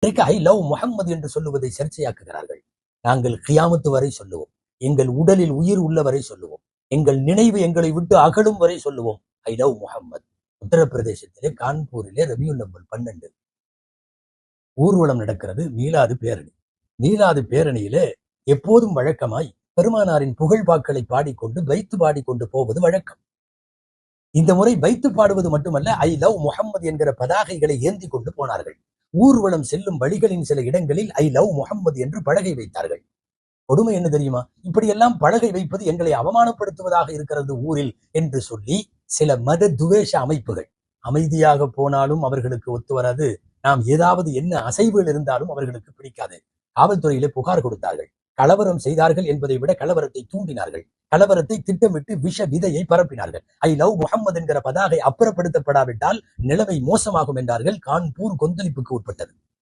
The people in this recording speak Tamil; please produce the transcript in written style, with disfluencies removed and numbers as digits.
இன்றைக்கு ஐ லவ் முஹம்மது என்று சொல்லுவதை சர்ச்சையாக்குகிறார்கள். நாங்கள் கியாமத்து வரை சொல்லுவோம், எங்கள் உடலில் உயிர் உள்ளவரை சொல்லுவோம், எங்கள் நினைவு எங்களை விட்டு அகலும் வரை சொல்லுவோம் ஐ லவ் முஹம்மது. உத்தரப்பிரதேசத்திலே கான்பூரிலே ரபியுல் அவ்வல் 12 ஊர்வலம் நடக்கிறது. மீலாது பேரணி. மீலாது பேரணியிலே எப்போதும் வழக்கமாய் பெருமானாரின் புகழ்பாக்களை பாடிக்கொண்டு வைத்து பாடிக்கொண்டு போவது வழக்கம். இந்த முறை வைத்து பாடுவது மட்டுமல்ல, ஐ லவ் முஹம்மது என்கிற பதாகைகளை ஏந்தி கொண்டு போனார்கள். ஊர்வலம் செல்லும் வழிகளின் சில இடங்களில் ஐ லவ் முஹம்மது என்று பலகை வைத்தார்கள். கொடுமை என்ன தெரியுமா? இப்படியெல்லாம் பலகை வைப்பது எங்களை அவமானப்படுத்துவதாக இருக்கிறது ஊரில் என்று சொல்லி சில மத துவேஷ அமைப்புகள், அமைதியாக போனாலும் அவர்களுக்கு ஒத்து வராது, நாம் ஏதாவது என்ன அசைவுகள் இருந்தாலும் அவர்களுக்கு பிடிக்காது, காவல்துறையிலே புகார் கொடுத்தார்கள். கலவரம் செய்தார்கள் என்பதை விட கலவரத்தை தூண்டினார்கள். கலவரத்தை திட்டமிட்டு விஷ விதையை பரப்பினார்கள். ஐ லவ் முஹம்மது என்கிற பதாகை அப்புறப்படுத்தப்படாவிட்டால் நிலைமை மோசமாகும் என்றார்கள். கான்பூர் கொந்தளிப்புக்கு உட்பட்டது.